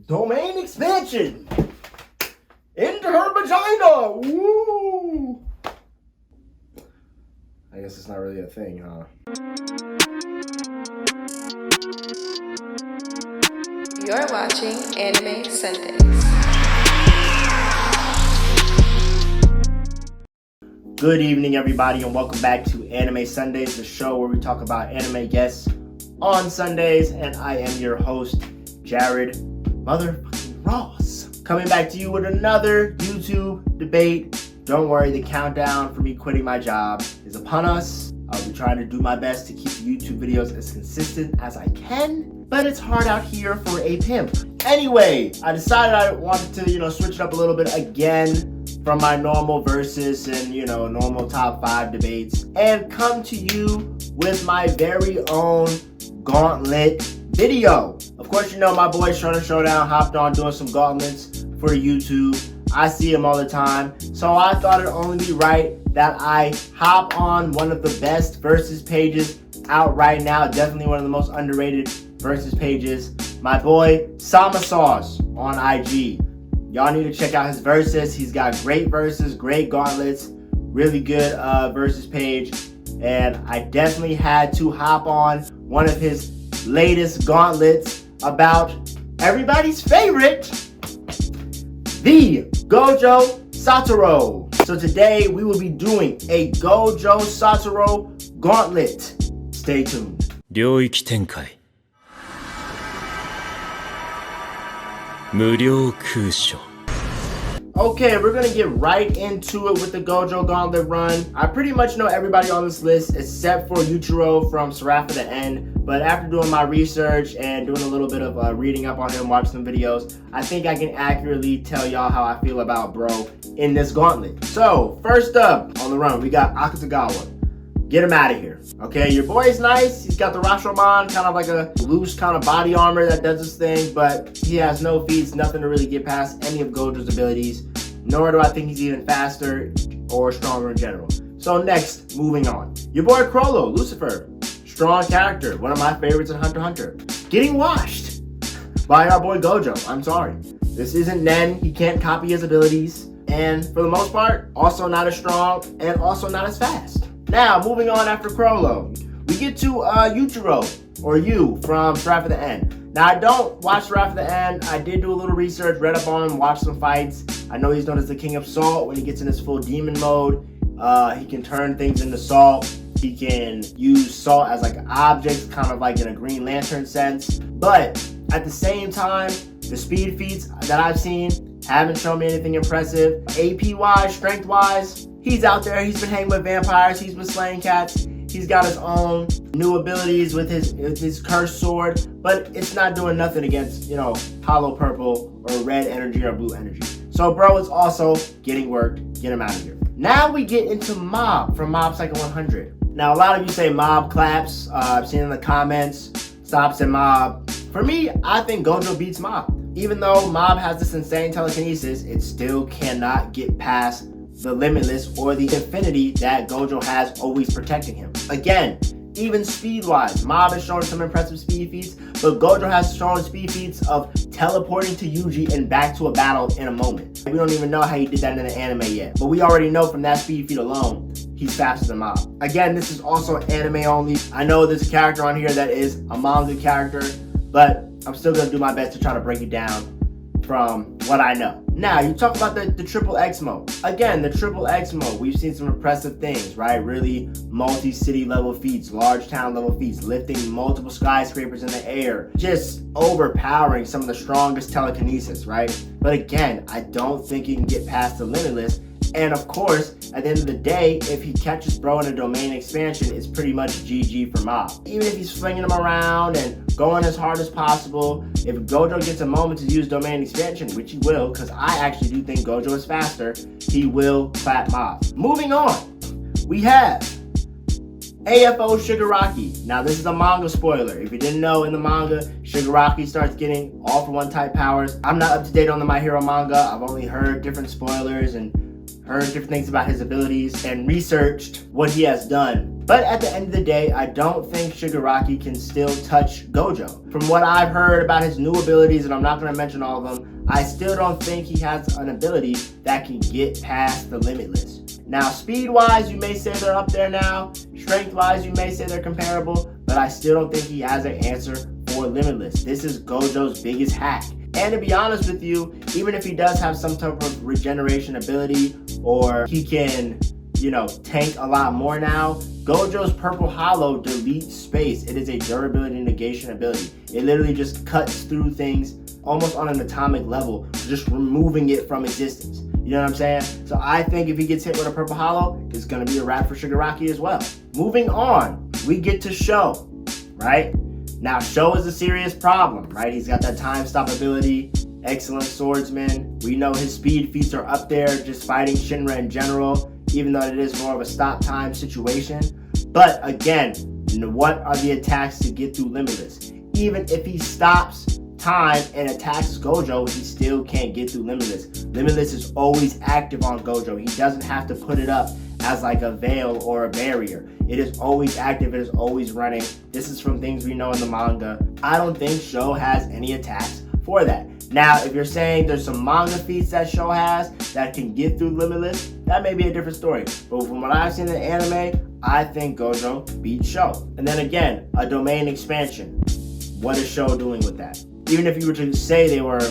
Domain expansion into her vagina. Woo! I guess it's not really a thing, huh? You're watching Anime Sundays. Good evening, everybody, and welcome back to Anime Sundays, the show where we talk about anime guests on Sundays. And I am your host, Jared Motherfucking Ross, coming back to you with another YouTube debate. Don't worry, the countdown for me quitting my job is upon us. I'll be trying to do my best to keep the YouTube videos as consistent as I can, but it's hard out here for a pimp. Anyway, I decided I wanted to, switch it up a little bit again from my normal versus and, normal top 5 debates and come to you with my very own gauntlet video. Of course, my boy Shona Showdown hopped on doing some gauntlets for YouTube. I see him all the time, so I thought it'd only be right that I hop on one of the best versus pages out right now. Definitely one of the most underrated versus pages. My boy Sama Sauce on IG. Y'all need to check out his verses. He's got great verses, great gauntlets, really good versus page. And I definitely had to hop on one of his latest gauntlets about everybody's favorite, the Gojo Satoru. So today we will be doing a Gojo Satoru gauntlet. Stay tuned. 領域展開無料空所 Okay, we're gonna get right into it with the Gojo Gauntlet Run. I pretty much know everybody on this list except for Yuichiro from Seraph of the End. But after doing my research and doing a little bit of reading up on him, watching some videos, I think I can accurately tell y'all how I feel about bro in this gauntlet. So, first up on the run, we got Akutagawa. Get him out of here. Okay, your boy's nice. He's got the Rashomon, kind of like a loose kind of body armor that does his thing, but he has no feats, nothing to really get past any of Gojo's abilities. Nor do I think he's even faster or stronger in general. So next, moving on. Your boy Crollo, Lucifer. Strong character, one of my favorites in Hunter x Hunter. Getting washed by our boy Gojo. I'm sorry. This isn't Nen. He can't copy his abilities. And for the most part, also not as strong and also not as fast. Now, moving on after Crollo, we get to Yuichiro, or Yu, from Seraph of the End. Now, I don't watch Seraph of the End. I did do a little research, read up on him, watched some fights. I know he's known as the King of Salt. When he gets in his full demon mode, he can turn things into salt. He can use salt as like objects, kind of like in a Green Lantern sense. But at the same time, the speed feats that I've seen haven't shown me anything impressive. AP-wise, strength-wise, he's out there. He's been hanging with vampires. He's been slaying cats. He's got his own new abilities with his cursed sword, but it's not doing nothing against, hollow purple or red energy or blue energy. So bro is also getting worked. Get him out of here. Now we get into Mob from Mob Psycho 100. Now a lot of you say Mob claps. I've seen in the comments, stops and Mob. For me, I think Gojo beats Mob. Even though Mob has this insane telekinesis, it still cannot get past the limitless or the infinity that Gojo has always protecting him. Again, even speed-wise, Mob has shown some impressive speed feats, but Gojo has shown speed feats of teleporting to Yuji and back to a battle in a moment. We don't even know how he did that in the anime yet, but we already know from that speed feat alone, he's faster than Mob. Again, this is also anime only. I know there's a character on here that is a manga character, but I'm still gonna do my best to try to break it down from what I know. Now, you talk about the triple X mode. Again, the triple X mode, we've seen some impressive things, right? Really multi-city level feats, large town level feats, lifting multiple skyscrapers in the air, just overpowering some of the strongest telekinesis, right? But again, I don't think you can get past the limitless. And of course, at the end of the day, if he catches bro in a domain expansion, it's pretty much GG for Mob. Even if he's flinging him around and going as hard as possible, if Gojo gets a moment to use domain expansion, which he will, because I actually do think Gojo is faster, he will clap Mob. Moving on, we have AFO Shigaraki. Now this is a manga spoiler. If you didn't know, in the manga, Shigaraki starts getting all-for-one type powers. I'm not up to date on the My Hero manga. I've only heard different spoilers and heard different things about his abilities and researched what he has done But at the end of the day, I don't think Shigaraki can still touch Gojo. From what I've heard about his new abilities, and I'm not going to mention all of them, I still don't think he has an ability that can get past the Limitless. Now, speed-wise, you may say they're up there now. Strength-wise, you may say they're comparable. But I still don't think he has an answer for Limitless. This is Gojo's biggest hack. And to be honest with you, even if he does have some type of regeneration ability, or he can, tank a lot more now, Gojo's Purple Hollow deletes space. It is a durability negation ability. It literally just cuts through things almost on an atomic level, just removing it from existence. You know what I'm saying? So I think if he gets hit with a Purple Hollow, it's going to be a wrap for Shigaraki as well. Moving on, we get to Sho, right? Now, Sho is a serious problem, right? He's got that time stop ability, excellent swordsman. We know his speed feats are up there just fighting Shinra in general, even though it is more of a stop time situation. But again, what are the attacks to get through Limitless? Even if he stops time and attacks Gojo, he still can't get through Limitless. Limitless is always active on Gojo. He doesn't have to put it up as like a veil or a barrier. It is always active. It is always running. This is from things we know in the manga. I don't think Sho has any attacks for that. Now, if you're saying there's some manga feats that Sho has that can get through Limitless, that may be a different story. But from what I've seen in the anime, I think Gojo beats Sho. And then again, a domain expansion. What is Sho doing with that? Even if you were to say they were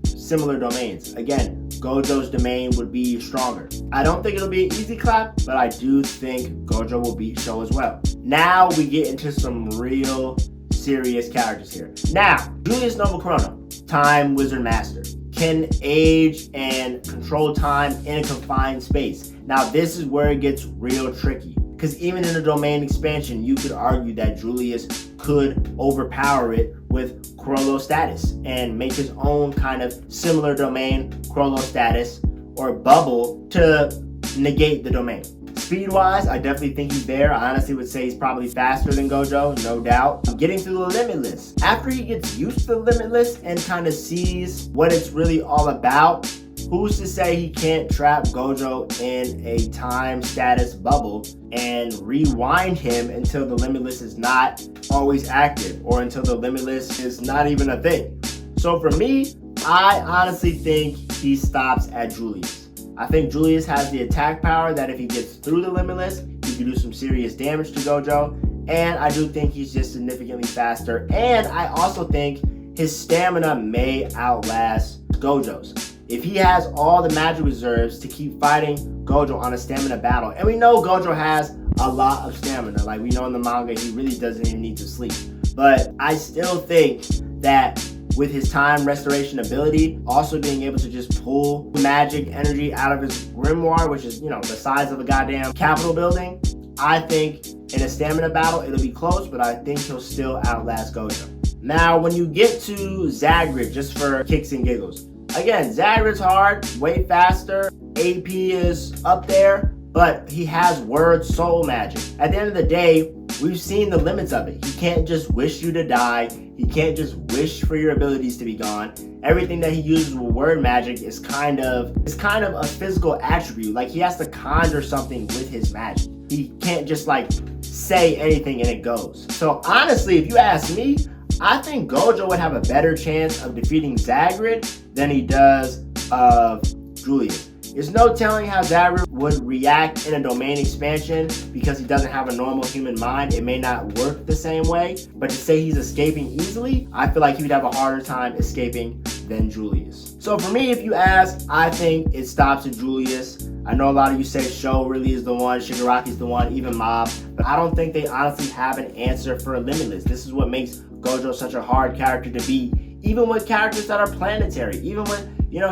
similar domains, again, Gojo's domain would be stronger. I don't think it'll be an easy clap, but I do think Gojo will beat Sho as well. Now we get into some real serious characters here. Now, Julius Nobuchrono, Time Wizard Master, can age and control time in a confined space. Now, this is where it gets real tricky. Because even in a domain expansion, you could argue that Julius could overpower it with Chrollo status and make his own kind of similar domain, Chrollo status, or bubble to negate the domain. Speed-wise, I definitely think he's there. I honestly would say he's probably faster than Gojo, no doubt. Getting through the Limitless. After he gets used to the Limitless and kind of sees what it's really all about, who's to say he can't trap Gojo in a time status bubble and rewind him until the Limitless is not always active, or until the Limitless is not even a thing? So for me, I honestly think he stops at Julius. I think Julius has the attack power that if he gets through the Limitless, he can do some serious damage to Gojo. And I do think he's just significantly faster. And I also think his stamina may outlast Gojo's. If he has all the magic reserves to keep fighting Gojo on a stamina battle, and we know Gojo has a lot of stamina, like we know in the manga, he really doesn't even need to sleep. But I still think that with his time restoration ability, also being able to just pull magic energy out of his grimoire, which is, the size of a goddamn Capitol building, I think in a stamina battle, it'll be close, but I think he'll still outlast Gojo. Now, when you get to Zagrid, just for kicks and giggles, again, Zagrid's hard, way faster, AP is up there, but he has word soul magic. At the end of the day, we've seen the limits of it. He can't just wish you to die. He can't just wish for your abilities to be gone. Everything that he uses with word magic is kind of a physical attribute. Like, he has to conjure something with his magic. He can't just say anything and it goes. So honestly, if you ask me, I think Gojo would have a better chance of defeating Zagrid than he does of Julius. There's no telling how Zagrid would react in a domain expansion because he doesn't have a normal human mind. It may not work the same way, but to say he's escaping easily, I feel like he would have a harder time escaping than Julius. So for me, if you ask, I think it stops at Julius. I know a lot of you say Sho really is the one, Shigaraki's the one, even Mob, but I don't think they honestly have an answer for Limitless. This is what makes Gojo such a hard character to beat, even with characters that are planetary, even with,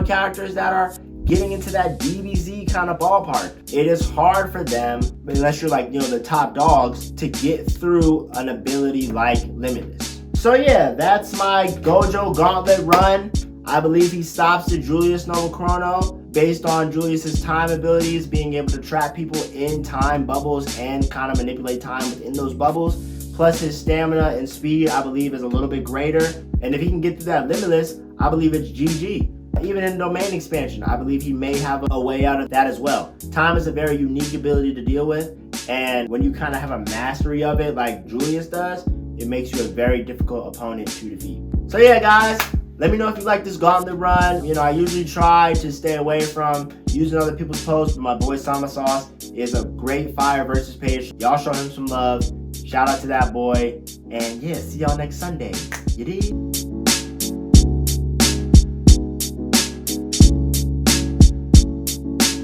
characters that are getting into that DBZ kind of ballpark. It is hard for them, unless you're the top dogs, to get through an ability like Limitless. So yeah, that's my Gojo Gauntlet Run. I believe he stops at Julius Nobuchrono based on Julius's time abilities, being able to trap people in time bubbles and kind of manipulate time within those bubbles. Plus his stamina and speed, I believe, is a little bit greater. And if he can get through that Limitless, I believe it's GG. Even in domain expansion, I believe he may have a way out of that as well. Time is a very unique ability to deal with, And when you kind of have a mastery of it like Julius does, it makes you a very difficult opponent to defeat. So yeah, guys, let me know if you like this gauntlet run. You know, I usually try to stay away from using other people's posts, but my boy Sama Sauce is a great fire versus page. Y'all show him some love. Shout out to that boy. And yeah, see y'all next Sunday. You dig?